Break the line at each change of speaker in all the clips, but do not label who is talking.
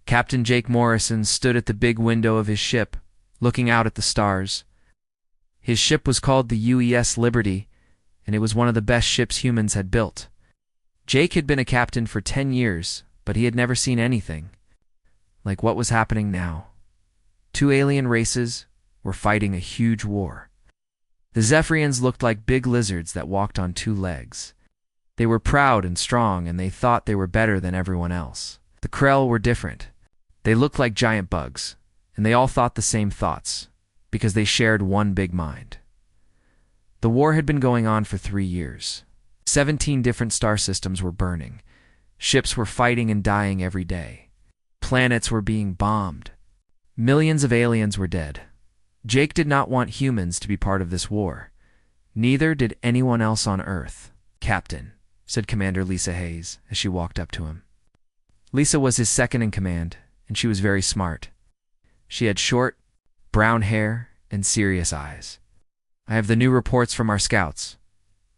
Captain Jake Morrison stood at the big window of his ship, looking out at the stars. His ship was called the UES Liberty, and it was one of the best ships humans had built. Jake had been a captain for 10 years, but he had never seen anything like what was happening now. 2 alien races were fighting a huge war. The Zephyrians looked like big lizards that walked on 2 legs. They were proud and strong, and they thought they were better than everyone else. The Krell were different. They looked like giant bugs, and they all thought the same thoughts, because they shared one big mind. The war had been going on for 3 years. 17 different star systems were burning. Ships were fighting and dying every day. Planets were being bombed. Millions of aliens were dead. Jake did not want humans to be part of this war. Neither did anyone else on Earth. "Captain," said Commander Lisa Hayes as she walked up to him. Lisa was his second in command, and she was very smart. She had short, brown hair and serious eyes. "I have the new reports from our scouts."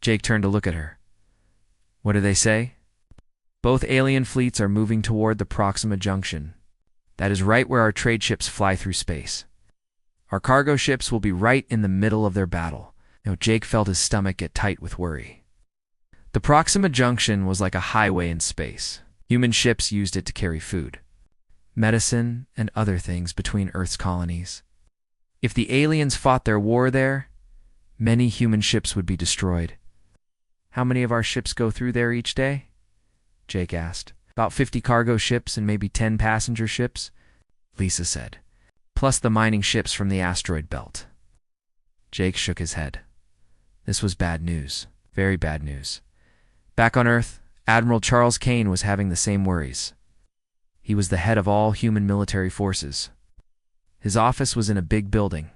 Jake turned to look at her. "What do they say?" "Both alien fleets are moving toward the Proxima Junction. That is right where our trade ships fly through space. Our cargo ships will be right in the middle of their battle." Jake felt his stomach get tight with worry. The Proxima Junction was like a highway in space. Human ships used it to carry food, medicine, and other things between Earth's colonies. If the aliens fought their war there, many human ships would be destroyed. "How many of our ships go through there each day?" Jake asked. "About 50 cargo ships and maybe 10 passenger ships," Lisa said, "plus the mining ships from the asteroid belt." Jake shook his head. This was bad news, very bad news. Back on Earth, Admiral Charles Kane was having the same worries. He was the head of all human military forces. His office was in a big building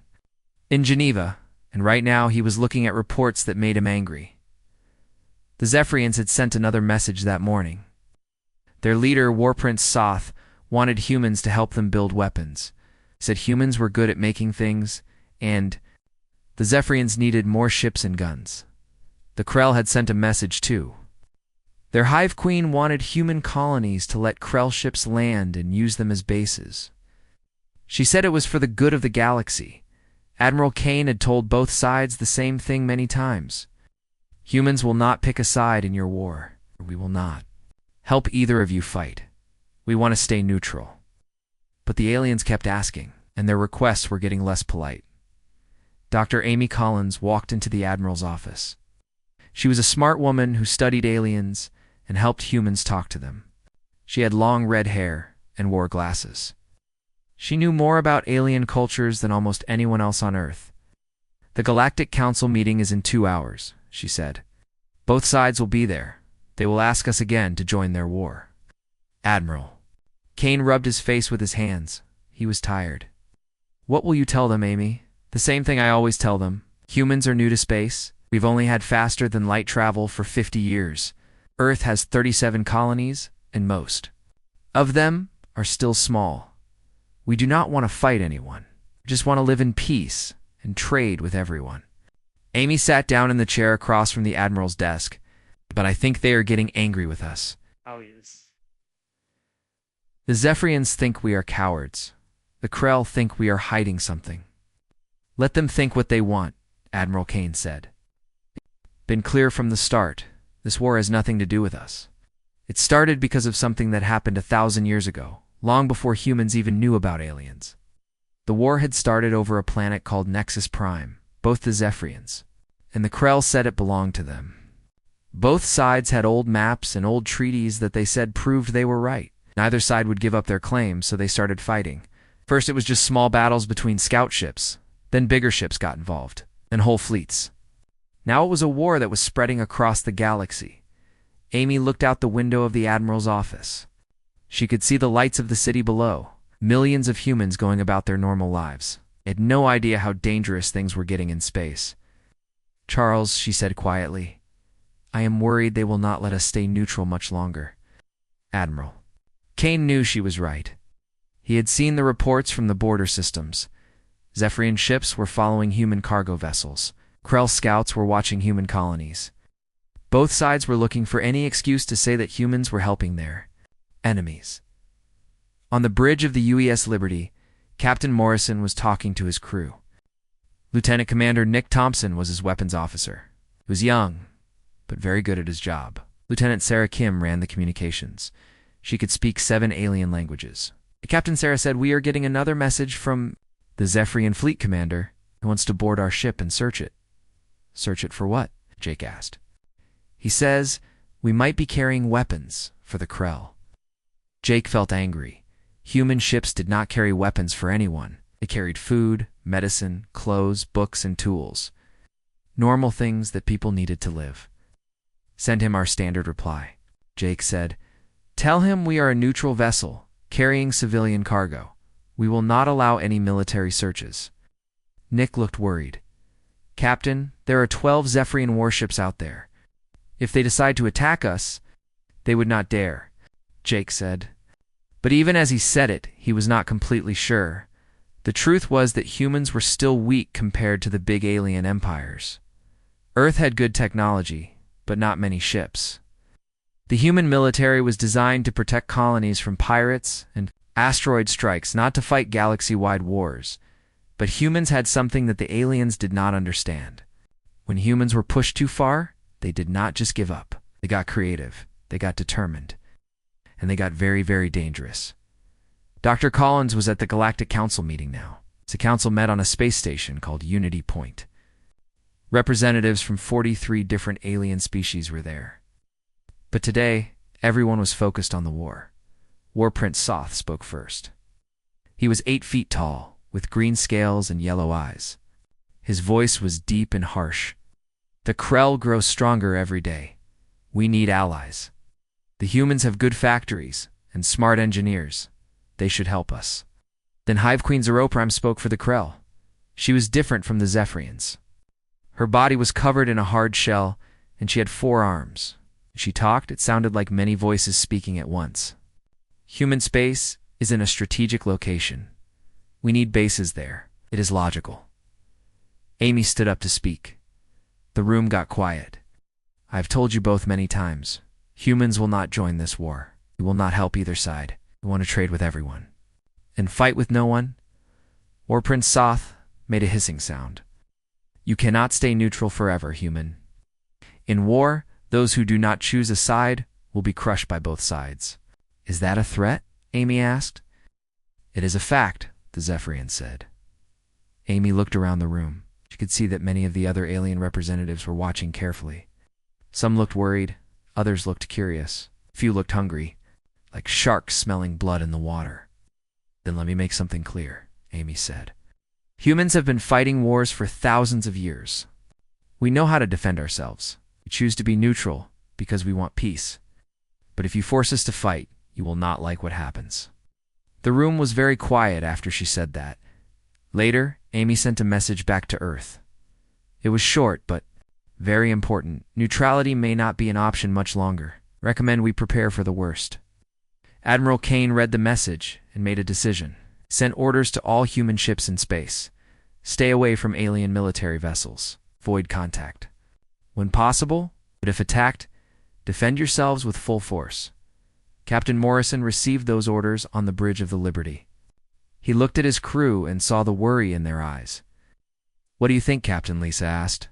in Geneva, and right now he was looking at reports that made him angry. The Zephyrians had sent another message that morning. Their leader, War Prince Soth, wanted humans to help them build weapons. He said humans were good at making things, and the Zephyrians needed more ships and guns. The Krell had sent a message too. Their Hive Queen wanted human colonies to let Krell ships land and use them as bases. She said it was for the good of the galaxy. Admiral Kane had told both sides the same thing many times. "Humans will not pick a side in your war. We will not help either of you fight. We want to stay neutral." But the aliens kept asking, and their requests were getting less polite. Dr. Amy Collins walked into the Admiral's office. She was a smart woman who studied aliens and helped humans talk to them. She had long red hair and wore glasses. She knew more about alien cultures than almost anyone else on Earth. "The Galactic Council meeting is in 2 hours," she said. "Both sides will be there. They will ask us again to join their war." "Admiral." Kane rubbed his face with his hands. He was tired. "What will you tell them, Amy?" "The same thing I always tell them. Humans are new to space. We've only had faster than light travel for 50 years. Earth has 37 colonies, and most of them are still small. We do not want to fight anyone. We just want to live in peace and trade with everyone." Amy sat down in the chair across from the Admiral's desk. "But I think they are getting angry with us."
Oh, yes.
"The Zephyrians think we are cowards. The Krell think we are hiding something." "Let them think what they want," Admiral Kane said. "Been clear from the start. This war has nothing to do with us. It started because of something that happened 1,000 years ago, long before humans even knew about aliens. The war had started over a planet called Nexus Prime, both the Zephyrians, and the Krell said it belonged to them. Both sides had old maps and old treaties that they said proved they were right. Neither side would give up their claims, so they started fighting. First it was just small battles between scout ships, then bigger ships got involved, and whole fleets. Now it was a war that was spreading across the galaxy. Amy looked out the window of the Admiral's office. She could see the lights of the city below, millions of humans going about their normal lives. They had no idea how dangerous things were getting in space. "Charles," she said quietly, "I am worried they will not let us stay neutral much longer." "Admiral." Kane knew she was right. He had seen the reports from the border systems. Zephyrian ships were following human cargo vessels. Krell scouts were watching human colonies. Both sides were looking for any excuse to say that humans were helping their enemies. On the bridge of the UES Liberty, Captain Morrison was talking to his crew. Lieutenant Commander Nick Thompson was his weapons officer. He was young, but very good at his job. Lieutenant Sarah Kim ran the communications. She could speak 7 alien languages. Captain Sarah said, "We are getting another message from the Zephyrian fleet commander who wants to board our ship and search it." "Search it for what?" Jake asked. "He says we might be carrying weapons for the Krell." Jake felt angry. Human ships did not carry weapons for anyone. They carried food, medicine, clothes, books, and tools. Normal things that people needed to live. "Send him our standard reply," Jake said. "Tell him we are a neutral vessel, carrying civilian cargo. We will not allow any military searches." Nick looked worried. "Captain, there are 12 Zephyrian warships out there. If they decide to attack us, they would not dare," Jake said. But even as he said it, he was not completely sure. The truth was that humans were still weak compared to the big alien empires. Earth had good technology, but not many ships. The human military was designed to protect colonies from pirates and asteroid strikes, not to fight galaxy-wide wars. But humans had something that the aliens did not understand. When humans were pushed too far, they did not just give up. They got creative, they got determined, and they got very, very dangerous. Dr. Collins was at the Galactic Council meeting now. The council met on a space station called Unity Point. Representatives from 43 different alien species were there. But today, everyone was focused on the war. War Prince Soth spoke first. He was 8 feet tall, with green scales and yellow eyes. His voice was deep and harsh. "The Krell grow stronger every day. We need allies. The humans have good factories and smart engineers. They should help us." Then Hive Queen Zeroprime spoke for the Krell. She was different from the Zephyrians. Her body was covered in a hard shell, and she had 4 arms. When she talked, it sounded like many voices speaking at once. "Human space is in a strategic location. We need bases there. It is logical." Amy stood up to speak. The room got quiet. "I have told you both many times. Humans will not join this war. We will not help either side. We want to trade with everyone. And fight with no one?" War Prince Soth made a hissing sound. "You cannot stay neutral forever, human. In war, those who do not choose a side will be crushed by both sides." "Is that a threat?" Amy asked. "It is a fact," the Zephyrian said. Amy looked around the room. She could see that many of the other alien representatives were watching carefully. Some looked worried, others looked curious. A few looked hungry, like sharks smelling blood in the water. "Then let me make something clear," Amy said. "Humans have been fighting wars for thousands of years. We know how to defend ourselves. We choose to be neutral because we want peace. But if you force us to fight, you will not like what happens." The room was very quiet after she said that. Later, Amy sent a message back to Earth. It was short, but very important. "Neutrality may not be an option much longer. Recommend we prepare for the worst." Admiral Kane read the message and made a decision. He sent orders to all human ships in space. Stay away from alien military vessels. Avoid contact. When possible, but if attacked, defend yourselves with full force. Captain Morrison received those orders on the bridge of the Liberty. He looked at his crew and saw the worry in their eyes. "What do you think, Captain?" Lisa asked.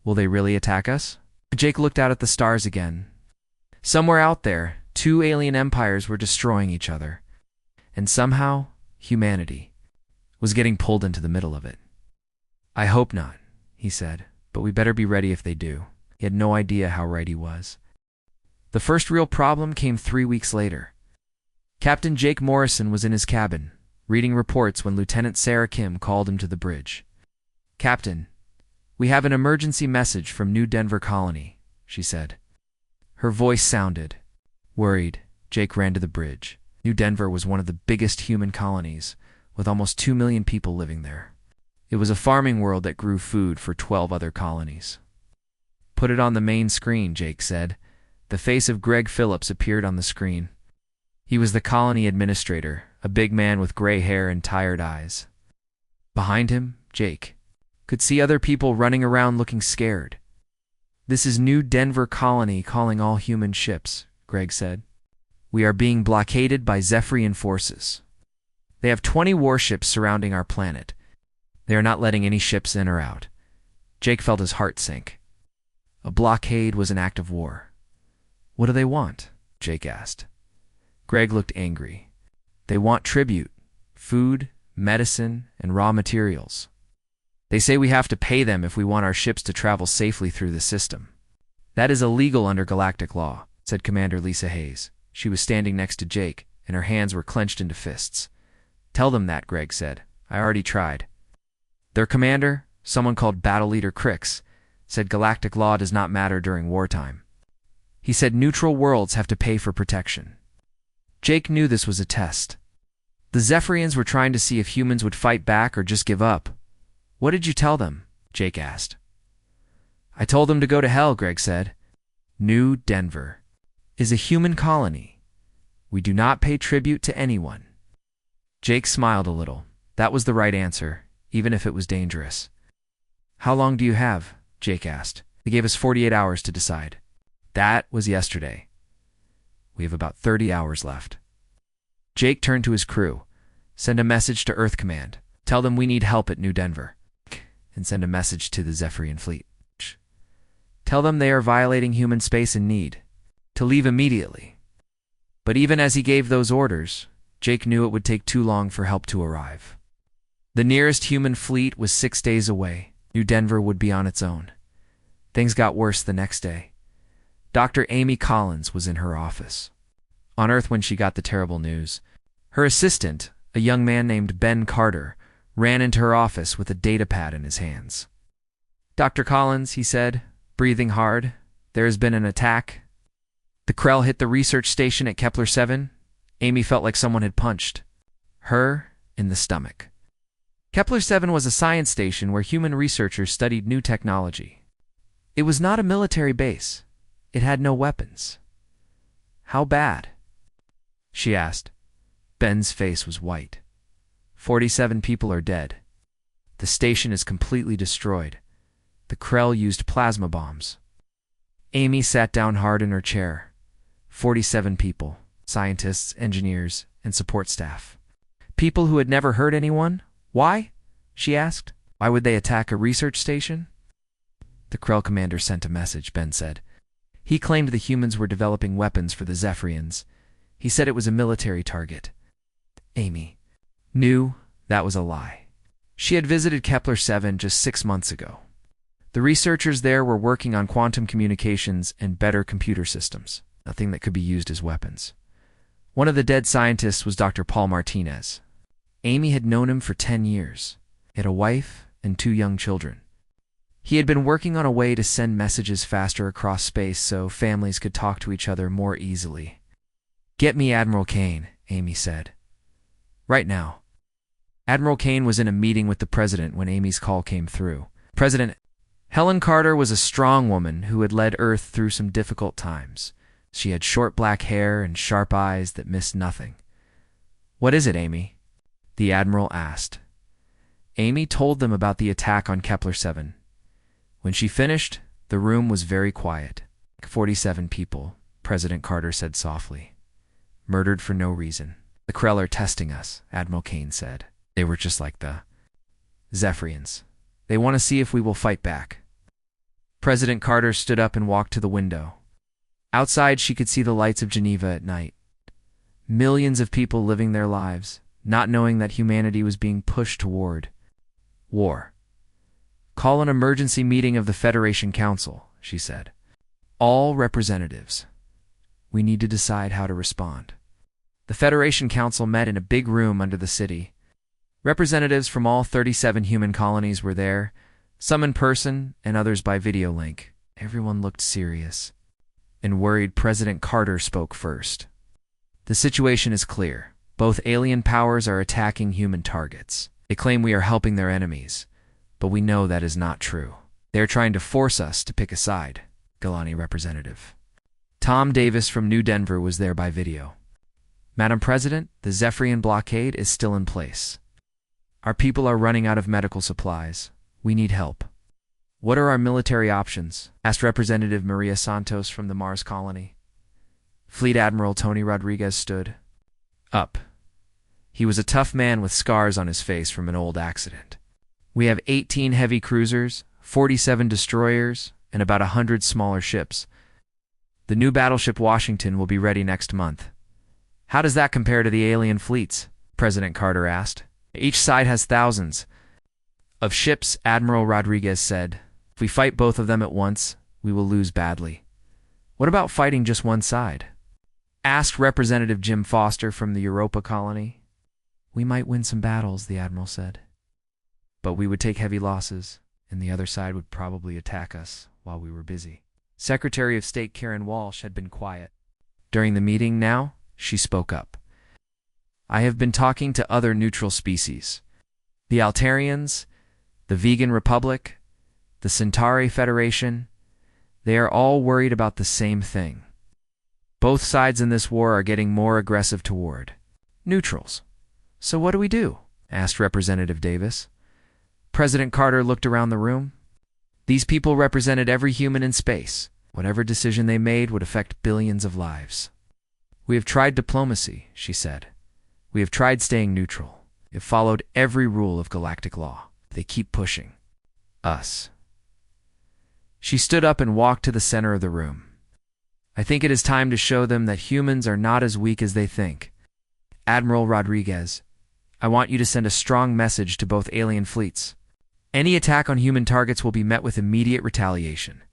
"Will they really attack us?" Jake looked out at the stars again. Somewhere out there, 2 alien empires were destroying each other. And somehow, humanity was getting pulled into the middle of it. "I hope not," he said, "but we better be ready if they do." He had no idea how right he was. The first real problem came 3 weeks later. Captain Jake Morrison was in his cabin, reading reports when Lieutenant Sarah Kim called him to the bridge. "Captain, we have an emergency message from New Denver Colony," she said. Her voice sounded worried. Jake ran to the bridge. New Denver was one of the biggest human colonies, with almost 2 million people living there. It was a farming world that grew food for 12 other colonies. "Put it on the main screen," Jake said. The face of Greg Phillips appeared on the screen. He was the colony administrator, a big man with gray hair and tired eyes. Behind him, Jake could see other people running around looking scared. "This is New Denver Colony calling all human ships," Greg said. We are being blockaded by Zephyrian forces. They have 20 warships surrounding our planet. They are not letting any ships in or out. Jake felt his heart sink. A blockade was an act of war. What do they want? Jake asked. Greg looked angry. They want tribute, food, medicine, and raw materials. They say we have to pay them if we want our ships to travel safely through the system. That is illegal under galactic law, said Commander Lisa Hayes. She was standing next to Jake, and her hands were clenched into fists. Tell them that, Greg said. I already tried. Their commander, someone called Battle Leader Crix, said galactic law does not matter during wartime. He said neutral worlds have to pay for protection. Jake knew this was a test. The Zephyrians were trying to see if humans would fight back or just give up. What did you tell them? Jake asked. I told them to go to hell, Greg said. New Denver is a human colony. We do not pay tribute to anyone. Jake smiled a little. That was the right answer, even if it was dangerous. How long do you have? Jake asked. They gave us 48 hours to decide. That was yesterday. We have about 30 hours left. Jake turned to his crew. Send a message to Earth Command. Tell them we need help at New Denver. And send a message to the Zephyrian fleet. Tell them they are violating human space and need to leave immediately. But even as he gave those orders, Jake knew it would take too long for help to arrive. The nearest human fleet was 6 days away. New Denver would be on its own. Things got worse the next day. Dr. Amy Collins was in her office. On Earth when she got the terrible news, her assistant, a young man named Ben Carter, ran into her office with a datapad in his hands. Dr. Collins, he said, breathing hard, there has been an attack. The Krell hit the research station at Kepler 7. Amy felt like someone had punched her in the stomach. Kepler 7 was a science station where human researchers studied new technology. It was not a military base. It had no weapons. How bad? She asked. Ben's face was white. 47 people are dead. The station is completely destroyed. The Krell used plasma bombs. Amy sat down hard in her chair. 47 people, scientists, engineers, and support staff. People who had never hurt anyone? Why? She asked. Why would they attack a research station? The Krell commander sent a message, Ben said. He claimed the humans were developing weapons for the Zephyrians. He said it was a military target. Amy knew that was a lie. She had visited Kepler 7 just 6 months ago. The researchers there were working on quantum communications and better computer systems, nothing that could be used as weapons. One of the dead scientists was Dr. Paul Martinez. Amy had known him for 10 years. He had a wife and 2 young children. He had been working on a way to send messages faster across space so families could talk to each other more easily. Get me Admiral Kane, Amy said. Right now. Admiral Kane was in a meeting with the president when Amy's call came through. President Helen Carter was a strong woman who had led Earth through some difficult times. She had short black hair and sharp eyes that missed nothing. What is it, Amy? The Admiral asked. Amy told them about the attack on Kepler 7. When she finished, the room was very quiet. 47 people, President Carter said softly. Murdered for no reason. The Krell are testing us, Admiral Kane said. They were just like the Zephyrians. They want to see if we will fight back. President Carter stood up and walked to the window. Outside, she could see the lights of Geneva at night. Millions of people living their lives, not knowing that humanity was being pushed toward war. Call an emergency meeting of the Federation Council, she said. All representatives. We need to decide how to respond. The Federation Council met in a big room under the city. Representatives from all 37 human colonies were there, some in person and others by video link. Everyone looked serious and worried. President Carter spoke first. The situation is clear. Both alien powers are attacking human targets. They claim we are helping their enemies, but we know that is not true. They are trying to force us to pick a side, Galani representative. Tom Davis from New Denver was there by video. Madam President, the Zephyrian blockade is still in place. Our people are running out of medical supplies. We need help. What are our military options? Asked Representative Maria Santos from the Mars colony. Fleet Admiral Tony Rodriguez stood up. He was a tough man with scars on his face from an old accident. We have 18 heavy cruisers, 47 destroyers, and about 100 smaller ships. The new battleship Washington will be ready next month. How does that compare to the alien fleets? President Carter asked. Each side has thousands of ships, Admiral Rodriguez said. If we fight both of them at once, we will lose badly. What about fighting just one side? Asked Representative Jim Foster from the Europa colony. We might win some battles, the Admiral said. But we would take heavy losses, and the other side would probably attack us while we were busy. Secretary of State Karen Walsh had been quiet. During the meeting now, she spoke up. I have been talking to other neutral species. The Altarians, the Vegan Republic, the Centauri Federation, they are all worried about the same thing. Both sides in this war are getting more aggressive toward neutrals. So what do we do? Asked Representative Davis. President Carter looked around the room. These people represented every human in space. Whatever decision they made would affect billions of lives. We have tried diplomacy, she said. We have tried staying neutral. It followed every rule of galactic law. They keep pushing us. She stood up and walked to the center of the room. I think it is time to show them that humans are not as weak as they think. Admiral Rodriguez, I want you to send a strong message to both alien fleets. Any attack on human targets will be met with immediate retaliation.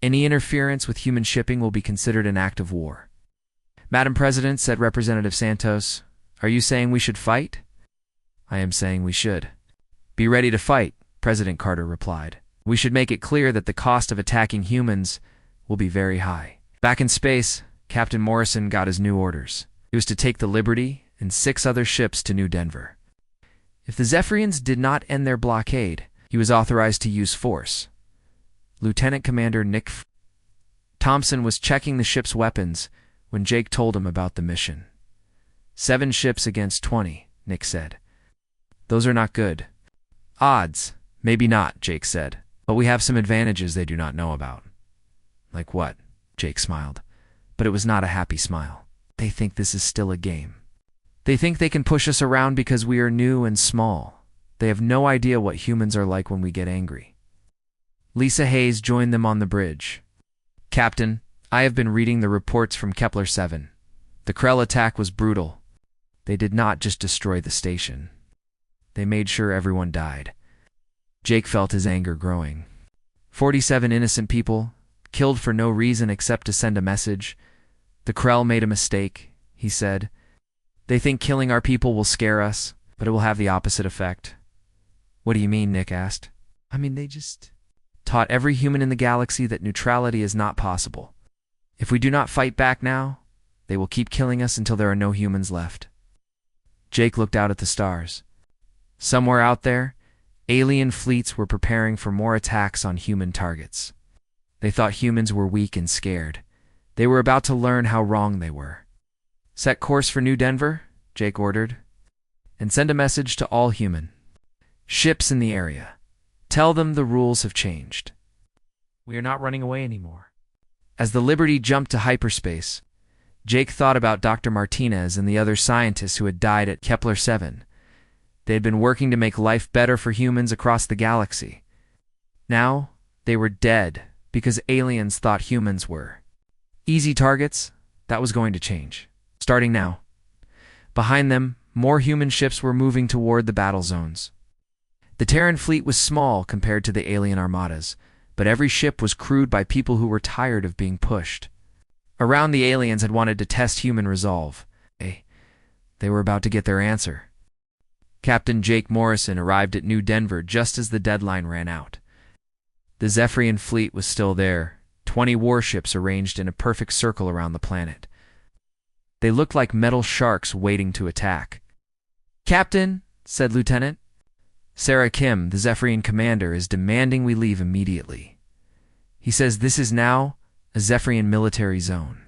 Any interference with human shipping will be considered an act of war. Madam President, said Representative Santos, are you saying we should fight? I am saying we should. Be ready to fight, President Carter replied. We should make it clear that the cost of attacking humans will be very high. Back in space, Captain Morrison got his new orders. He was to take the Liberty and 6 other ships to New Denver. If the Zephyrians did not end their blockade, he was authorized to use force. Lieutenant Commander Nick Thompson was checking the ship's weapons when Jake told him about the mission. 7 ships against 20, Nick said. Those are not good. Odds, maybe not, Jake said. But we have some advantages they do not know about. Like what? Jake smiled. But it was not a happy smile. They think this is still a game. They think they can push us around because we are new and small. They have no idea what humans are like when we get angry. Lisa Hayes joined them on the bridge. Captain, I have been reading the reports from Kepler 7. The Krell attack was brutal. They did not just destroy the station. They made sure everyone died. Jake felt his anger growing. 47 innocent people, killed for no reason except to send a message. The Krell made a mistake, he said. They think killing our people will scare us, but it will have the opposite effect. What do you mean? Nick asked. I mean, they just taught every human in the galaxy that neutrality is not possible. If we do not fight back now, they will keep killing us until there are no humans left. Jake looked out at the stars. Somewhere out there, alien fleets were preparing for more attacks on human targets. They thought humans were weak and scared. They were about to learn how wrong they were. Set course for New Denver, Jake ordered, and send a message to all human ships in the area. Tell them the rules have changed. We are not running away anymore. As the Liberty jumped to hyperspace, Jake thought about Dr. Martinez and the other scientists who had died at Kepler 7. They had been working to make life better for humans across the galaxy. Now, they were dead because aliens thought humans were easy targets. That was going to change. Starting now. Behind them, more human ships were moving toward the battle zones. The Terran fleet was small compared to the alien armadas, but every ship was crewed by people who were tired of being pushed. Around the aliens had wanted to test human resolve. They were about to get their answer. Captain Jake Morrison arrived at New Denver just as the deadline ran out. The Zephyrian fleet was still there, 20 warships arranged in a perfect circle around the planet. They looked like metal sharks waiting to attack. Captain, said Lieutenant, Sarah Kim, the Zephyrian commander, is demanding we leave immediately. He says this is now a Zephyrian military zone.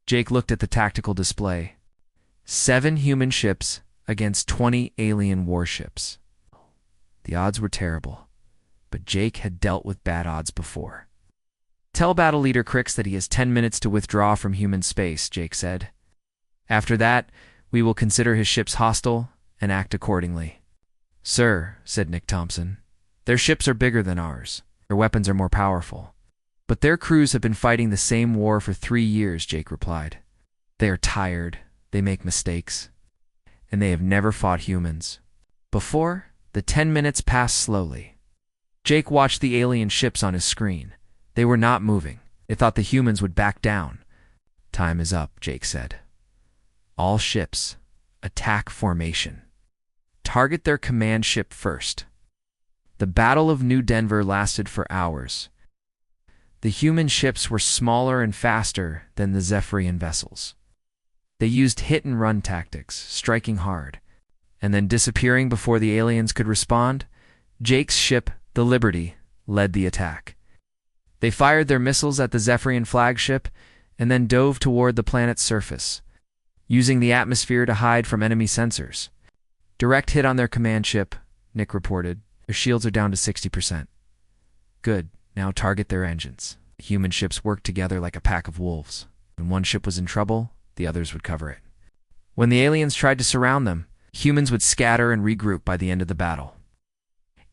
Jake looked at the tactical display. 7 human ships against 20 alien warships. The odds were terrible, but Jake had dealt with bad odds before. Tell Battle Leader Crix that he has 10 minutes to withdraw from human space, Jake said. After that, we will consider his ships hostile and act accordingly. Sir, said Nick Thompson, their ships are bigger than ours. Their weapons are more powerful. But their crews have been fighting the same war for 3 years, Jake replied. They are tired, they make mistakes, and they have never fought humans. Before, the 10 minutes passed slowly. Jake watched the alien ships on his screen. They were not moving. They thought the humans would back down. Time is up, Jake said. All ships, attack formation. Target their command ship first. The Battle of New Denver lasted for hours. The human ships were smaller and faster than the Zephyrian vessels. They used hit-and-run tactics, striking hard, and then disappearing before the aliens could respond. Jake's ship, the Liberty, led the attack. They fired their missiles at the Zephyrian flagship and then dove toward the planet's surface, using the atmosphere to hide from enemy sensors. Direct hit on their command ship, Nick reported. Their shields are down to 60%. Good. Now target their engines. The human ships worked together like a pack of wolves. When one ship was in trouble, the others would cover it. When the aliens tried to surround them, humans would scatter and regroup by the end of the battle.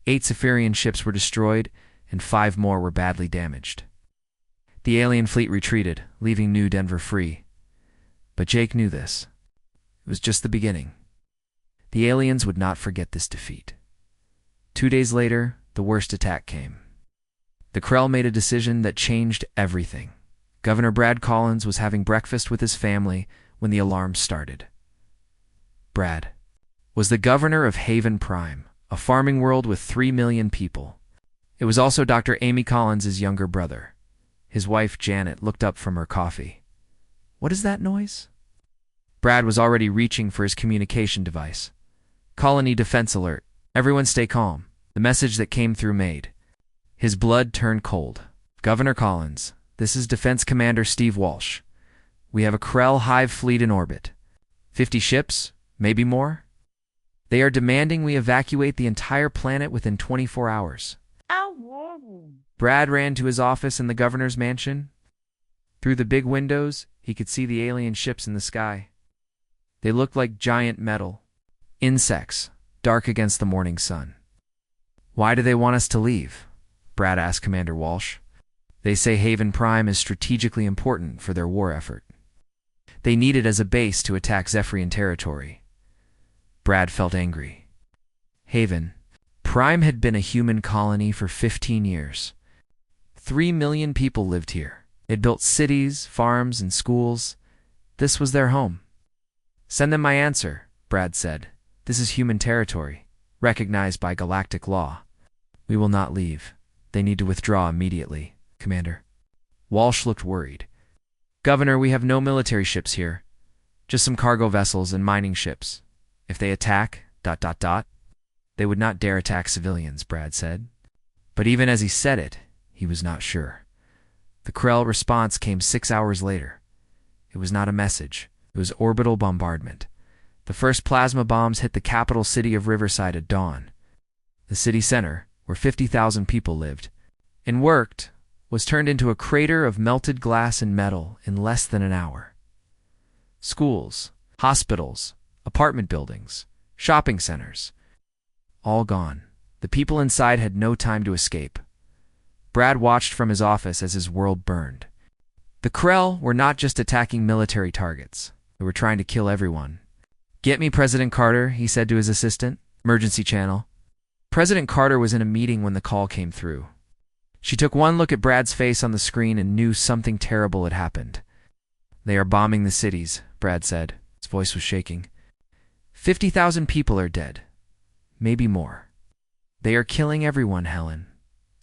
8 Zephyrian ships were destroyed, and 5 more were badly damaged. The alien fleet retreated, leaving New Denver free. But Jake knew this. It was just the beginning. The aliens would not forget this defeat. 2 days later, the worst attack came. The Krell made a decision that changed everything. Governor Brad Collins was having breakfast with his family when the alarm started. Brad was the governor of Haven Prime, a farming world with 3 million people. It was also Dr. Amy Collins' younger brother. His wife, Janet, looked up from her coffee. What is that noise? Brad was already reaching for his communication device. Colony defense alert. Everyone stay calm. The message that came through made. His blood turned cold. Governor Collins, this is Defense Commander Steve Walsh. We have a Krell Hive fleet in orbit. 50 ships, maybe more. They are demanding we evacuate the entire planet within 24 hours. Brad ran to his office in the governor's mansion. Through the big windows, he could see the alien ships in the sky. They looked like giant metal insects, dark against the morning sun. Why do they want us to leave? Brad asked Commander Walsh. They say Haven Prime is strategically important for their war effort. They need it as a base to attack Zephyrian territory. Brad felt angry. Haven Prime had been a human colony for 15 years. 3 million people lived here. They'd built cities, farms, and schools. This was their home. Send them my answer, Brad said. This is human territory, recognized by galactic law. We will not leave. They need to withdraw immediately, Commander. Walsh looked worried. Governor, we have no military ships here. Just some cargo vessels and mining ships. If they attack, ... They would not dare attack civilians, Brad said. But even as he said it, he was not sure. The Krell response came 6 hours later. It was not a message. It was orbital bombardment. The first plasma bombs hit the capital city of Riverside at dawn. The city center, where 50,000 people lived and worked, was turned into a crater of melted glass and metal in less than an hour. Schools, hospitals, apartment buildings, shopping centers, all gone. The people inside had no time to escape. Brad watched from his office as his world burned. The Krell were not just attacking military targets. They were trying to kill everyone. Get me President Carter, he said to his assistant. Emergency channel. President Carter was in a meeting when the call came through. She took one look at Brad's face on the screen and knew something terrible had happened. They are bombing the cities, Brad said. His voice was shaking. 50,000 people are dead. Maybe more. They are killing everyone, Helen.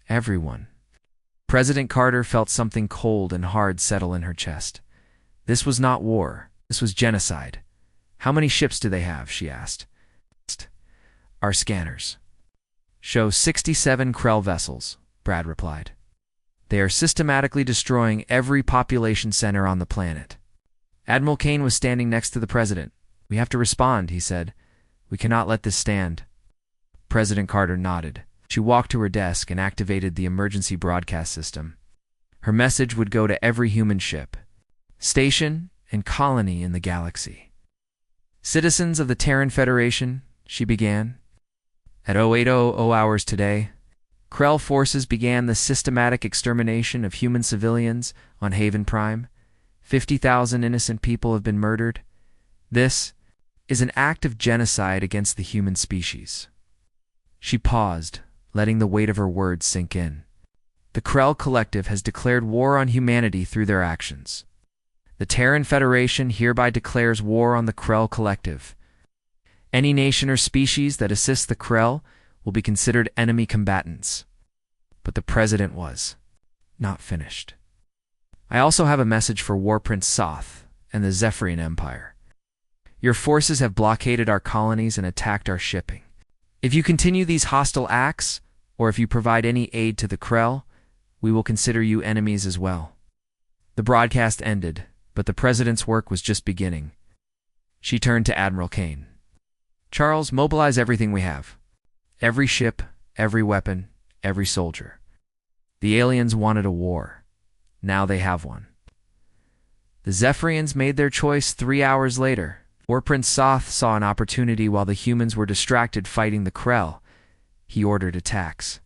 Everyone. President Carter felt something cold and hard settle in her chest. This was not war. This was genocide. How many ships do they have? She asked. Our scanners show 67 Krell vessels, Brad replied. They are systematically destroying every population center on the planet. Admiral Kane was standing next to the president. We have to respond, he said. We cannot let this stand. President Carter nodded. She walked to her desk and activated the emergency broadcast system. Her message would go to every human ship, station, and colony in the galaxy. "Citizens of the Terran Federation," she began, "at 0800 hours today, Krell forces began the systematic extermination of human civilians on Haven Prime. 50,000 innocent people have been murdered. This is an act of genocide against the human species." She paused, letting the weight of her words sink in. "The Krell Collective has declared war on humanity through their actions. The Terran Federation hereby declares war on the Krell Collective. Any nation or species that assists the Krell will be considered enemy combatants." But the president was not finished. "I also have a message for War Prince Soth and the Zephyrian Empire. Your forces have blockaded our colonies and attacked our shipping. If you continue these hostile acts, or if you provide any aid to the Krell, we will consider you enemies as well." The broadcast ended, but the president's work was just beginning. She turned to Admiral Kane. "Charles, mobilize everything we have. Every ship, every weapon, every soldier. The aliens wanted a war. Now they have one." The Zephyrians made their choice 3 hours later. War Prince Soth saw an opportunity while the humans were distracted fighting the Krell. He ordered attacks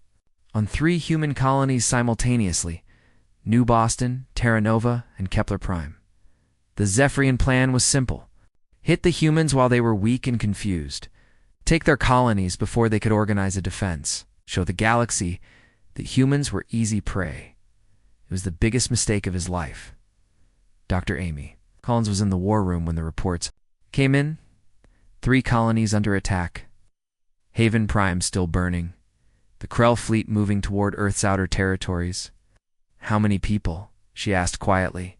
on 3 human colonies simultaneously: New Boston, Terra Nova, and Kepler Prime. The Zephyrian plan was simple: hit the humans while they were weak and confused, take their colonies before they could organize a defense, show the galaxy that humans were easy prey. It was the biggest mistake of his life. Dr. Amy Collins was in the war room when the reports came in. 3 colonies under attack. Haven Prime still burning. The Krell fleet moving toward Earth's outer territories. "How many people?" she asked quietly.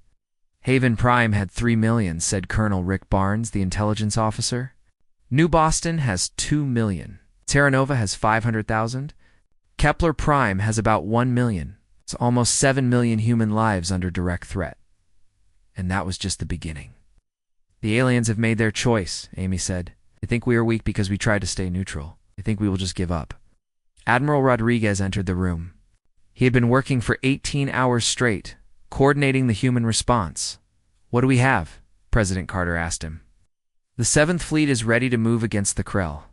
"Haven Prime had 3 million, said Colonel Rick Barnes, the intelligence officer. New Boston has 2 million. Terra Nova has 500,000. Kepler Prime has about 1 million. It's almost 7 million human lives under direct threat." And that was just the beginning. "The aliens have made their choice," Amy said. "They think we are weak because we tried to stay neutral. They think we will just give up." Admiral Rodriguez entered the room. He had been working for 18 hours straight, coordinating the human response. "What do we have?" President Carter asked him. "The 7th Fleet is ready to move against the Krell.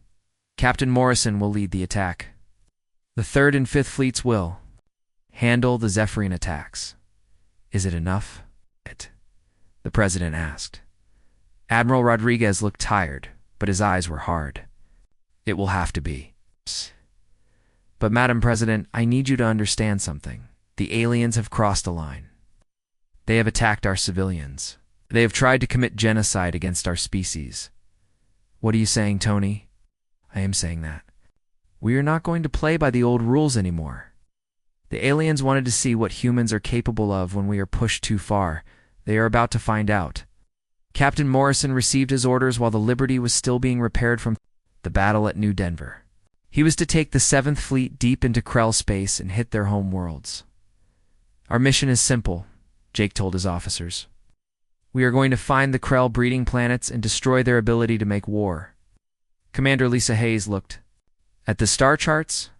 Captain Morrison will lead the attack. The 3rd and 5th Fleets will handle the Zephyrian attacks." "Is it enough?" the president asked. Admiral Rodriguez looked tired, but his eyes were hard. "It will have to be." "But Madam President, I need you to understand something. The aliens have crossed a line. They have attacked our civilians. They have tried to commit genocide against our species." "What are you saying, Tony?" "I am saying that. We are not going to play by the old rules anymore. The aliens wanted to see what humans are capable of when we are pushed too far. They are about to find out." Captain Morrison received his orders while the Liberty was still being repaired from the battle at New Denver. He was to take the 7th Fleet deep into Krell space and hit their home worlds. "Our mission is simple," Jake told his officers. "We are going to find the Krell breeding planets and destroy their ability to make war." Commander Lisa Hayes looked at the star charts.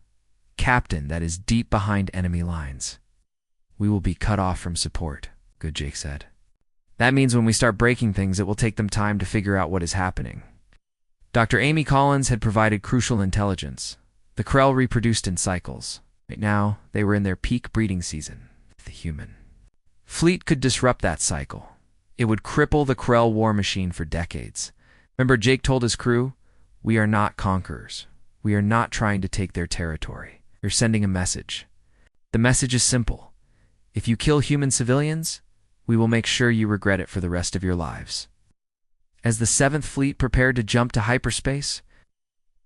"Captain, that is deep behind enemy lines. We will be cut off from support." "Good," Jake said. "That means when we start breaking things, it will take them time to figure out what is happening." Dr. Amy Collins had provided crucial intelligence. The Krell reproduced in cycles. Right now, they were in their peak breeding season. The human fleet could disrupt that cycle. It would cripple the Krell war machine for decades. Remember, Jake told his crew, "We are not conquerors. We are not trying to take their territory. We're sending a message. The message is simple. If you kill human civilians, we will make sure you regret it for the rest of your lives." As the 7th Fleet prepared to jump to hyperspace,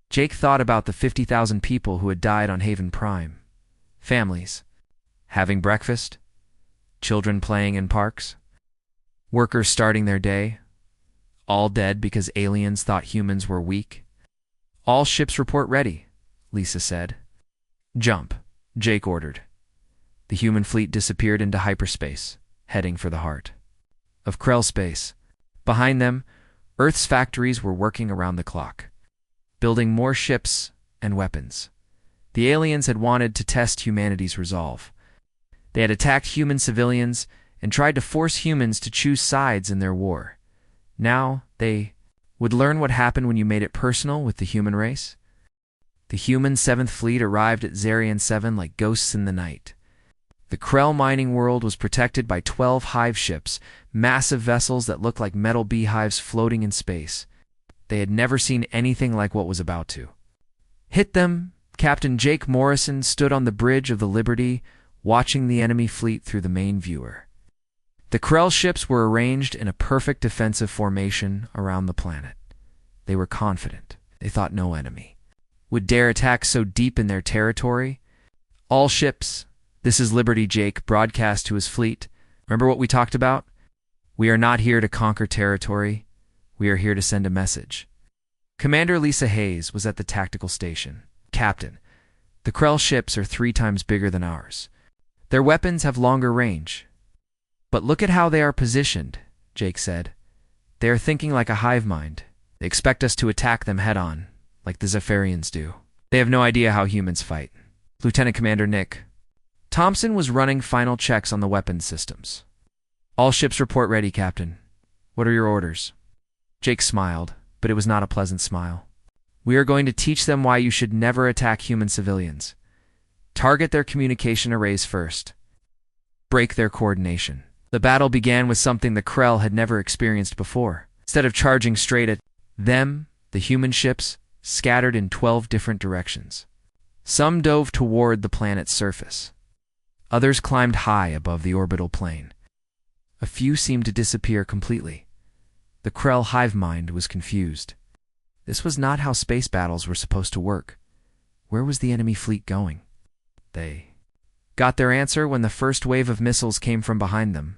Jake thought about the 50,000 people who had died on Haven Prime. Families having breakfast, children playing in parks, workers starting their day, all dead because aliens thought humans were weak. "All ships report ready," Lisa said. "Jump," Jake ordered. The human fleet disappeared into hyperspace, heading for the heart of Krell space. Behind them, Earth's factories were working around the clock, building more ships and weapons. The aliens had wanted to test humanity's resolve. They had attacked human civilians and tried to force humans to choose sides in their war. Now they would learn what happened when you made it personal with the human race. The human 7th Fleet arrived at Zarian 7 like ghosts in the night. The Krell mining world was protected by 12 hive ships, massive vessels that looked like metal beehives floating in space. They had never seen anything like what was about to hit them. Captain Jake Morrison stood on the bridge of the Liberty, watching the enemy fleet through the main viewer. The Krell ships were arranged in a perfect defensive formation around the planet. They were confident. They thought no enemy would dare attack so deep in their territory. All ships, this is Liberty, Jake broadcast to his fleet. Remember what we talked about? We are not here to conquer territory. We are here to send a message. Commander Lisa Hayes was at the tactical station. Captain, the Krell ships are 3 times bigger than ours. Their weapons have longer range. But look at how they are positioned, Jake said. They are thinking like a hive mind. They expect us to attack them head-on, like the Zephyrians do. They have no idea how humans fight. Lieutenant Commander Nick Thompson was running final checks on the weapons systems. All ships report ready, Captain. What are your orders? Jake smiled, but it was not a pleasant smile. We are going to teach them why you should never attack human civilians. Target their communication arrays first. Break their coordination. The battle began with something the Krell had never experienced before. Instead of charging straight at them, the human ships scattered in 12 different directions. Some dove toward the planet's surface. Others climbed high above the orbital plane. A few seemed to disappear completely. The Krell hive mind was confused. This was not how space battles were supposed to work. Where was the enemy fleet going? They got their answer when the first wave of missiles came from behind them.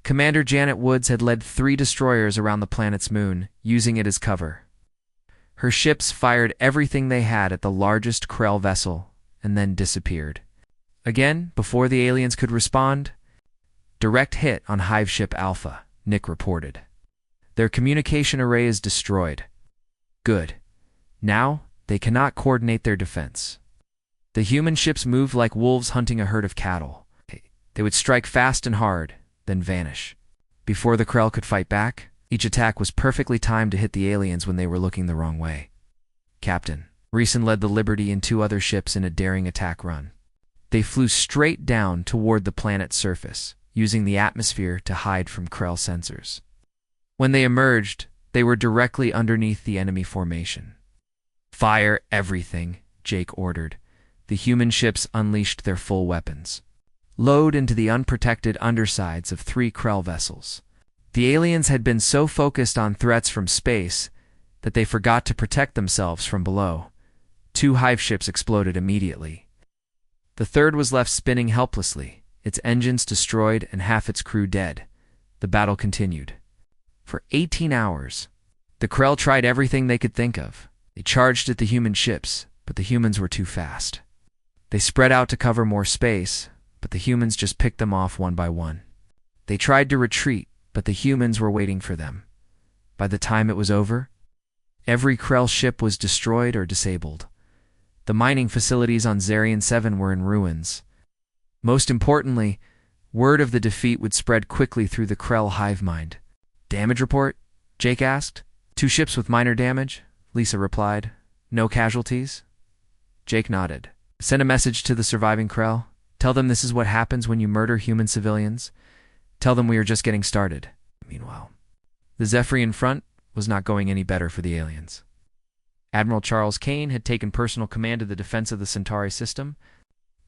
Commander Janet Woods had led 3 destroyers around the planet's moon, using it as cover. Her ships fired everything they had at the largest Krell vessel and then disappeared. Again, before the aliens could respond, direct hit on Hive Ship Alpha, Nick reported. Their communication array is destroyed. Good. Now, they cannot coordinate their defense. The human ships moved like wolves hunting a herd of cattle. They would strike fast and hard, then vanish. Before the Krell could fight back, each attack was perfectly timed to hit the aliens when they were looking the wrong way. Captain Reeson led the Liberty and 2 other ships in a daring attack run. They flew straight down toward the planet's surface, using the atmosphere to hide from Krell sensors. When they emerged, they were directly underneath the enemy formation. Fire everything, Jake ordered. The human ships unleashed their full weapons. Load into the unprotected undersides of 3 Krell vessels. The aliens had been so focused on threats from space that they forgot to protect themselves from below. 2 hive ships exploded immediately. The third was left spinning helplessly, its engines destroyed and half its crew dead. The battle continued. For 18 hours, the Krell tried everything they could think of. They charged at the human ships, but the humans were too fast. They spread out to cover more space, but the humans just picked them off one by one. They tried to retreat, but the humans were waiting for them. By the time it was over, every Krell ship was destroyed or disabled. The mining facilities on Zarian 7 were in ruins. Most importantly, word of the defeat would spread quickly through the Krell hive mind. Damage report? Jake asked. 2 ships with minor damage, Lisa replied. No casualties? Jake nodded. Send a message to the surviving Krell. Tell them this is what happens when you murder human civilians. Tell them we are just getting started. Meanwhile, the Zephyrian front was not going any better for the aliens. Admiral Charles Kane had taken personal command of the defense of the Centauri system.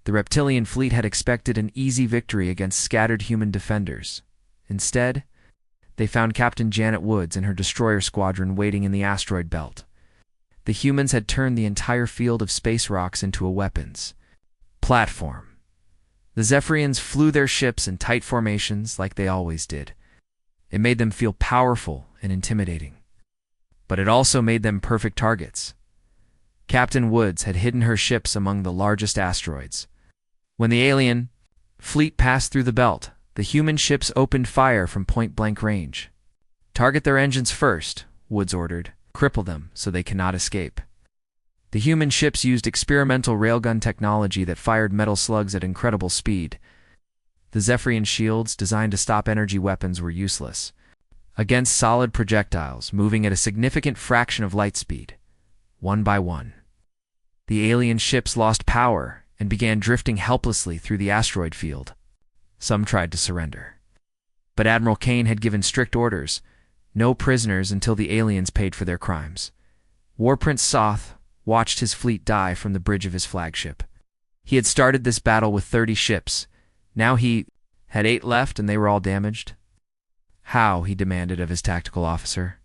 The reptilian fleet had expected an easy victory against scattered human defenders. Instead, they found Captain Janet Woods and her destroyer squadron waiting in the asteroid belt. The humans had turned the entire field of space rocks into a weapons platform. The Zephyrians flew their ships in tight formations like they always did. It made them feel powerful and intimidating. But it also made them perfect targets. Captain Woods had hidden her ships among the largest asteroids. When the alien fleet passed through the belt, the human ships opened fire from point-blank range. Target their engines first, Woods ordered. Cripple them so they cannot escape. The human ships used experimental railgun technology that fired metal slugs at incredible speed. The Zephyrian shields, designed to stop energy weapons, were useless against solid projectiles moving at a significant fraction of light speed. One by one, the alien ships lost power and began drifting helplessly through the asteroid field. Some tried to surrender, but Admiral Kane had given strict orders: no prisoners until the aliens paid for their crimes. War Prince Soth watched his fleet die from the bridge of his flagship. He had started this battle with 30 ships. Now he had 8 left, and they were all damaged. How, he demanded of his tactical officer.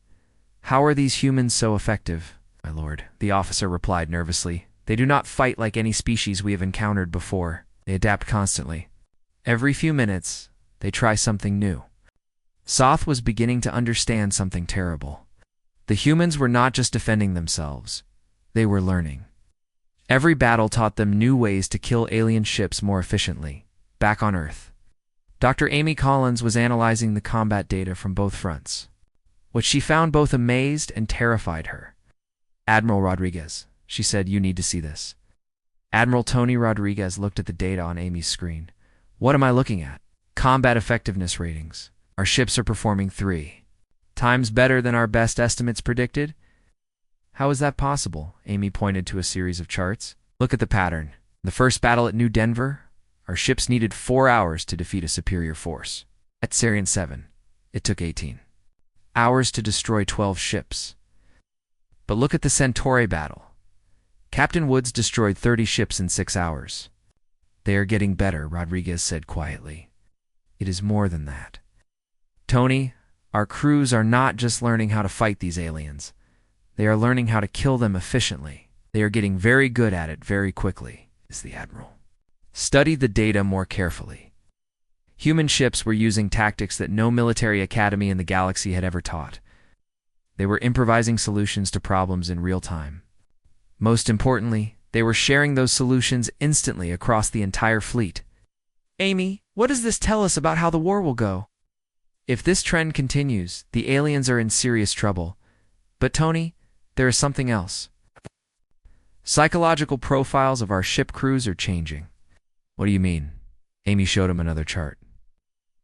How are these humans so effective, my lord? The officer replied nervously. They do not fight like any species we have encountered before. They adapt constantly. Every few minutes, they try something new. Soth was beginning to understand something terrible. The humans were not just defending themselves. They were learning. Every battle taught them new ways to kill alien ships more efficiently. Back on Earth, Dr. Amy Collins was analyzing the combat data from both fronts. What she found both amazed and terrified her. Admiral Rodriguez, she said, you need to see this. Admiral Tony Rodriguez looked at the data on Amy's screen. What am I looking at? Combat effectiveness ratings. Our ships are performing 3 times better than our best estimates predicted. How is that possible? Amy pointed to a series of charts. Look at the pattern. The first battle at New Denver, our ships needed 4 hours to defeat a superior force. At Sarian 7, it took 18 hours to destroy 12 ships. But look at the Centauri battle. Captain Woods destroyed 30 ships in 6 hours. They are getting better, Rodriguez said quietly. It is more than that. Tony, our crews are not just learning how to fight these aliens. They are learning how to kill them efficiently. They are getting very good at it very quickly, is the Admiral. Study the data more carefully. Human ships were using tactics that no military academy in the galaxy had ever taught. They were improvising solutions to problems in real time. Most importantly, they were sharing those solutions instantly across the entire fleet. Amy, what does this tell us about how the war will go? If this trend continues, the aliens are in serious trouble. But Tony, there is something else. Psychological profiles of our ship crews are changing. What do you mean? Amy showed him another chart.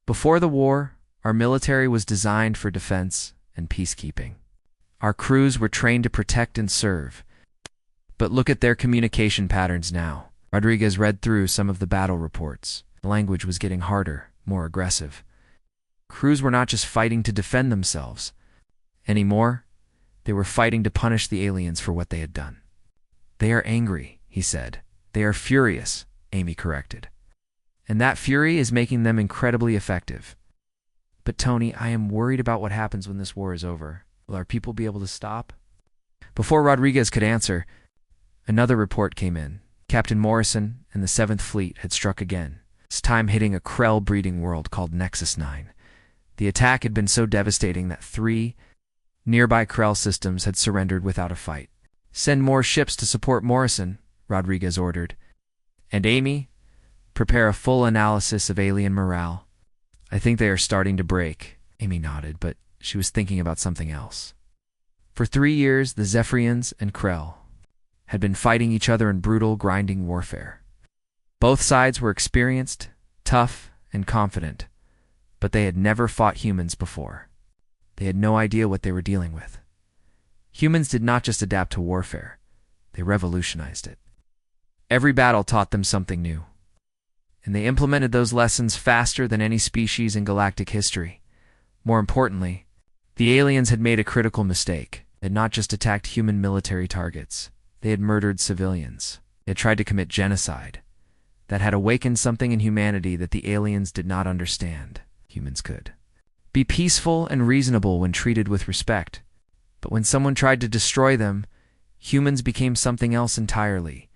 Before the war, our military was designed for defense and peacekeeping. Our crews were trained to protect and serve. But look at their communication patterns now. Rodriguez read through some of the battle reports. The language was getting harder, more aggressive. Crews were not just fighting to defend themselves. Anymore, they were fighting to punish the aliens for what they had done. They are angry, he said. They are furious, Amy corrected. And that fury is making them incredibly effective. But Tony, I am worried about what happens when this war is over. Will our people be able to stop? Before Rodriguez could answer, another report came in. Captain Morrison and the 7th Fleet had struck again, this time hitting a Krell breeding world called Nexus 9. The attack had been so devastating that 3 nearby Krell systems had surrendered without a fight. Send more ships to support Morrison, Rodriguez ordered. And Amy, prepare a full analysis of alien morale. I think they are starting to break. Amy nodded, but she was thinking about something else. For 3 years, the Zephyrians and Krell had been fighting each other in brutal, grinding warfare. Both sides were experienced, tough, and confident, but they had never fought humans before. They had no idea what they were dealing with. Humans did not just adapt to warfare, they revolutionized it. Every battle taught them something new, and they implemented those lessons faster than any species in galactic history. More importantly, the aliens had made a critical mistake. They had not just attacked human military targets. They had murdered civilians. They had tried to commit genocide. That had awakened something in humanity that the aliens did not understand. Humans could be peaceful and reasonable when treated with respect. But when someone tried to destroy them, humans became something else entirely.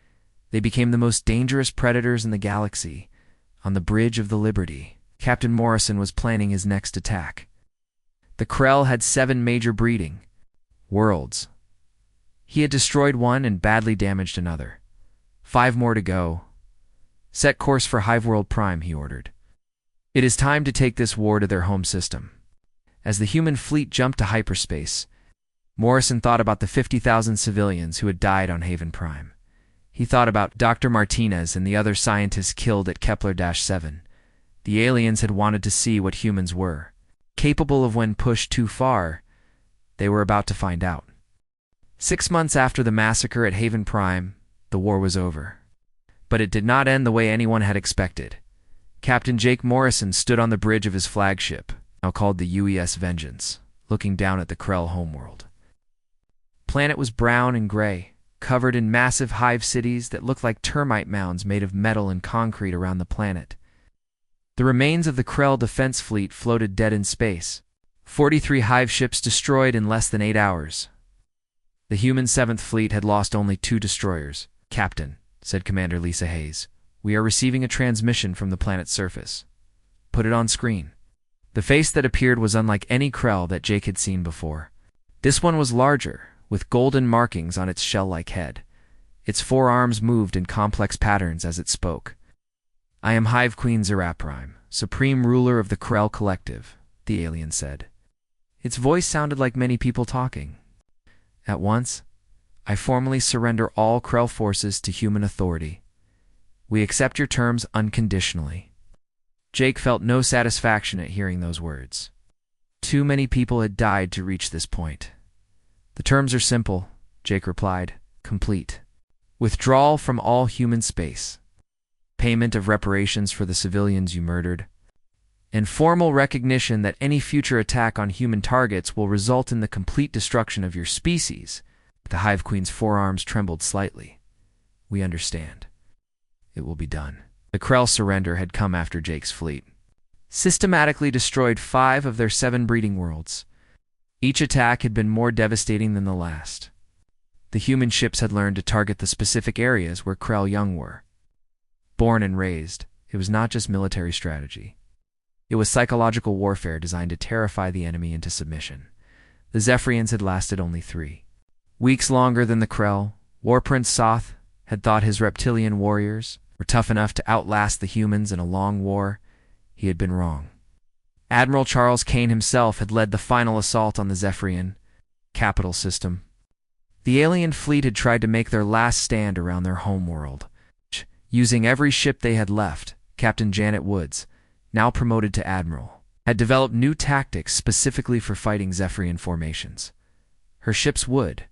They became the most dangerous predators in the galaxy. On the Bridge of the Liberty, Captain Morrison was planning his next attack. The Krell had 7 major breeding worlds. He had destroyed one and badly damaged another. 5 more to go. Set course for Hiveworld Prime, he ordered. It is time to take this war to their home system. As the human fleet jumped to hyperspace, Morrison thought about the 50,000 civilians who had died on Haven Prime. He thought about Dr. Martinez and the other scientists killed at Kepler-7. The The aliens had wanted to see what humans were capable of when pushed too far. They were about to find out. 6 months after the massacre at Haven Prime, the war was over. But it did not end the way anyone had expected. Captain Jake Morrison stood on the bridge of his flagship, now called the UES Vengeance, looking down at the Krell homeworld. The planet was brown and gray, covered in massive hive cities that looked like termite mounds made of metal and concrete around the planet. The remains of the Krell defense fleet floated dead in space. 43 hive ships destroyed in less than 8 hours. The human 7th Fleet had lost only 2 destroyers. "Captain," said Commander Lisa Hayes, "we are receiving a transmission from the planet's surface." "Put it on screen." The face that appeared was unlike any Krell that Jake had seen before. This one was larger, with golden markings on its shell-like head. Its 4 arms moved in complex patterns as it spoke. "I am Hive Queen Zeraprime, supreme ruler of the Krell Collective," the alien said. Its voice sounded like many people talking. "At once, I formally surrender all Krell forces to human authority. We accept your terms unconditionally." Jake felt no satisfaction at hearing those words. Too many people had died to reach this point. "The terms are simple," Jake replied. "Complete. Withdrawal from all human space. Payment of reparations for the civilians you murdered. And formal recognition that any future attack on human targets will result in the complete destruction of your species." The Hive Queen's forearms trembled slightly. "We understand. It will be done." The Krell surrender had come after Jake's fleet. Systematically destroyed 5 of their 7 breeding worlds. Each attack had been more devastating than the last. The human ships had learned to target the specific areas where Krell young were. Born and raised, it was not just military strategy. It was psychological warfare designed to terrify the enemy into submission. The Zephyrians had lasted only 3 weeks longer than the Krell. War Prince Soth had thought his reptilian warriors were tough enough to outlast the humans in a long war. He had been wrong. Admiral Charles Kane himself had led the final assault on the Zephyrian capital system. The alien fleet had tried to make their last stand around their homeworld. Using every ship they had left, Captain Janet Woods, now promoted to admiral, had developed new tactics specifically for fighting Zephyrian formations. Her ships would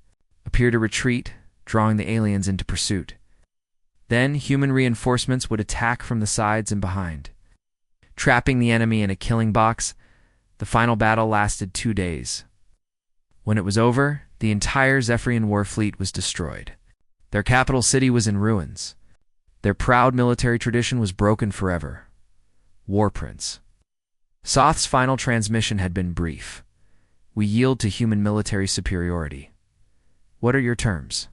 appear to retreat, drawing the aliens into pursuit. Then human reinforcements would attack from the sides and behind. Trapping the enemy in a killing box, the final battle lasted 2 days. When it was over, the entire Zephyrian war fleet was destroyed. Their capital city was in ruins. Their proud military tradition was broken forever. War Prince. Soth's final transmission had been brief. "We yield to human military superiority. What are your terms?"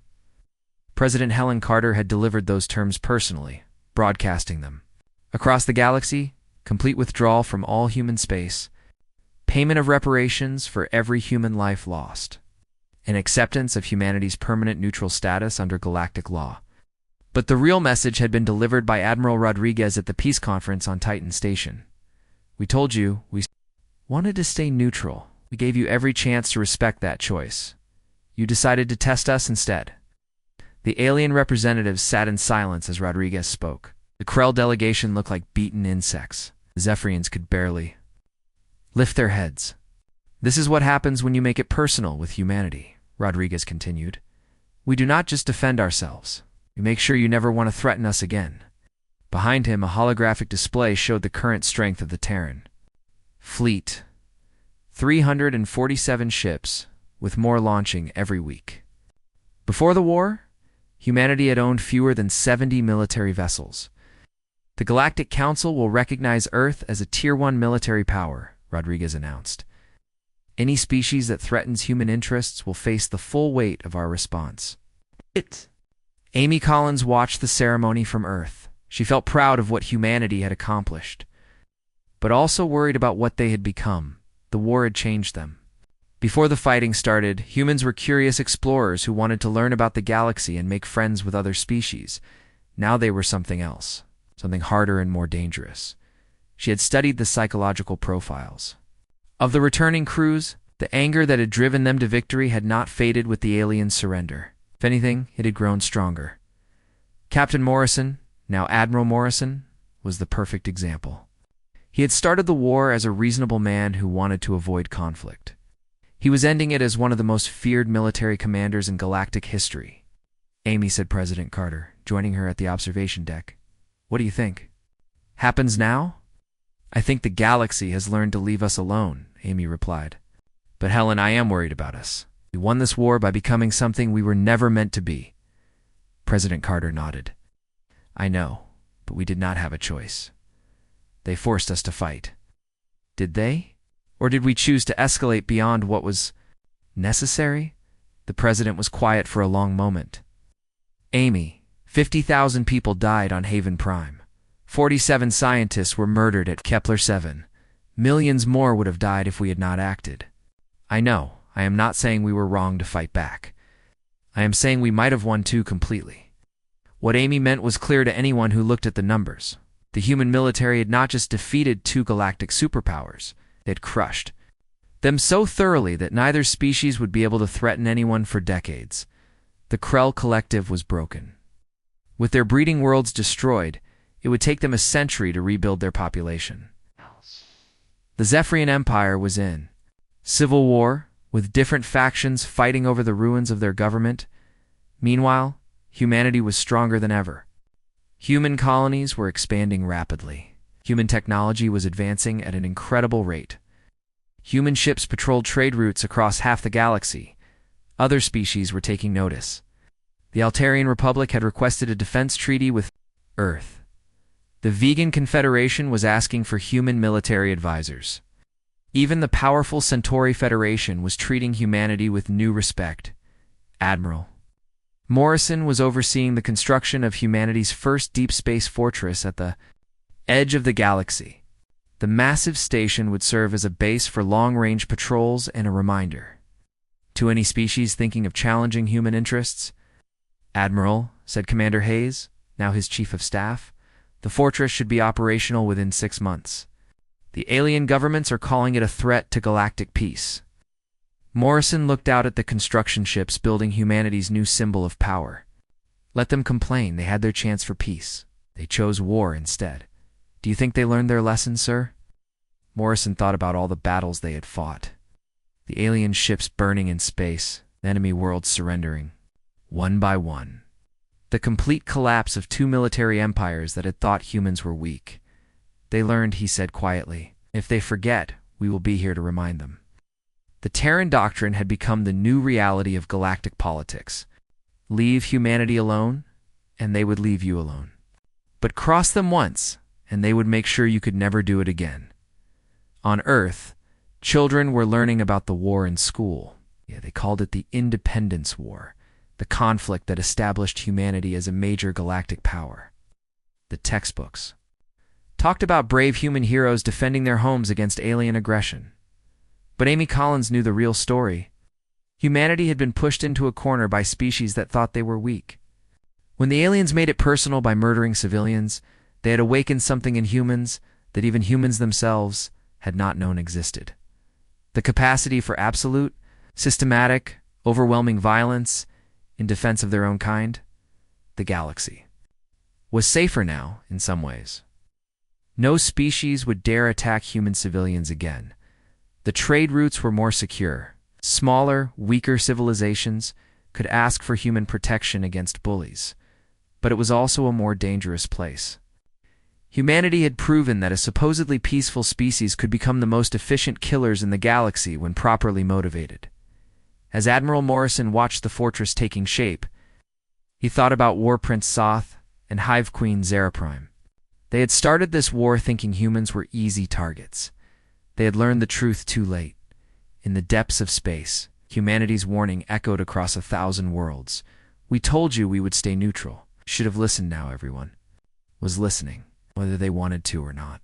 President Helen Carter had delivered those terms personally, broadcasting them. Across the galaxy, complete withdrawal from all human space, payment of reparations for every human life lost, and acceptance of humanity's permanent neutral status under galactic law. But the real message had been delivered by Admiral Rodriguez at the peace conference on Titan Station. "We told you we wanted to stay neutral. We gave you every chance to respect that choice. You decided to test us instead." The alien representatives sat in silence as Rodriguez spoke. The Krell delegation looked like beaten insects. The Zephyrians could barely lift their heads. "This is what happens when you make it personal with humanity," Rodriguez continued. "We do not just defend ourselves. We make sure you never want to threaten us again." Behind him, a holographic display showed the current strength of the Terran fleet. 347 ships, with more launching every week. Before the war, humanity had owned fewer than 70 military vessels. "The Galactic Council will recognize Earth as a Tier 1 military power," Rodriguez announced. "Any species that threatens human interests will face the full weight of our response." Amy Collins watched the ceremony from Earth. She felt proud of what humanity had accomplished, but also worried about what they had become. The war had changed them. Before the fighting started, humans were curious explorers who wanted to learn about the galaxy and make friends with other species. Now they were something else, something harder and more dangerous. She had studied the psychological profiles of the returning crews. The anger that had driven them to victory had not faded with the alien surrender. If anything, it had grown stronger. Captain Morrison, now Admiral Morrison, was the perfect example. He had started the war as a reasonable man who wanted to avoid conflict. He was ending it as one of the most feared military commanders in galactic history. "Amy," said President Carter, joining her at the observation deck. "What do you think? Happens now?" "I think the galaxy has learned to leave us alone," Amy replied. "But Helen, I am worried about us. We won this war by becoming something we were never meant to be." President Carter nodded. "I know, but we did not have a choice. They forced us to fight." "Did they? Or did we choose to escalate beyond what was necessary?" The president was quiet for a long moment. "Amy, 50,000 people died on Haven Prime. 47 scientists were murdered at Kepler 7. Millions more would have died if we had not acted. I know, I am not saying we were wrong to fight back. I am saying we might have won too completely." What Amy meant was clear to anyone who looked at the numbers. The human military had not just defeated two galactic superpowers, they had crushed them so thoroughly that neither species would be able to threaten anyone for decades. The Krell Collective was broken. With their breeding worlds destroyed, it would take them a century to rebuild their population. The Zephyrian Empire was in civil war, with different factions fighting over the ruins of their government. Meanwhile, humanity was stronger than ever. Human colonies were expanding rapidly. Human technology was advancing at an incredible rate. Human ships patrolled trade routes across half the galaxy. Other species were taking notice. The Altarian Republic had requested a defense treaty with Earth. The Vegan Confederation was asking for human military advisors. Even the powerful Centauri Federation was treating humanity with new respect. Admiral Morrison was overseeing the construction of humanity's first deep space fortress at the edge of the galaxy. The massive station would serve as a base for long-range patrols and a reminder to any species thinking of challenging human interests. "Admiral," said Commander Hayes, now his chief of staff, "the fortress should be operational within 6 months. The alien governments are calling it a threat to galactic peace." Morrison looked out at the construction ships building humanity's new symbol of power. Let them complain, they had their chance for peace. They chose war instead. "Do you think they learned their lesson, sir?" Morrison thought about all the battles they had fought. The alien ships burning in space, the enemy worlds surrendering, one by one. The complete collapse of two military empires that had thought humans were weak. "They learned," he said quietly. "If they forget, we will be here to remind them." The Terran doctrine had become the new reality of galactic politics. Leave humanity alone, and they would leave you alone. But cross them once, and they would make sure you could never do it again. On Earth, children were learning about the war in school. They called it the Independence War, the conflict that established humanity as a major galactic power. The textbooks talked about brave human heroes defending their homes against alien aggression. But Amy Collins knew the real story. Humanity had been pushed into a corner by species that thought they were weak. When the aliens made it personal by murdering civilians, they had awakened something in humans that even humans themselves had not known existed. The capacity for absolute, systematic, overwhelming violence in defense of their own kind. The galaxy was safer now, in some ways. No species would dare attack human civilians again. The trade routes were more secure. Smaller, weaker civilizations could ask for human protection against bullies. But it was also a more dangerous place. Humanity had proven that a supposedly peaceful species could become the most efficient killers in the galaxy when properly motivated. As Admiral Morrison watched the fortress taking shape, he thought about War Prince Soth and Hive Queen Zeraprime. They had started this war thinking humans were easy targets. They had learned the truth too late. In the depths of space, humanity's warning echoed across 1,000 worlds. "We told you we would stay neutral. Should have listened now," everyone was listening, whether they wanted to or not.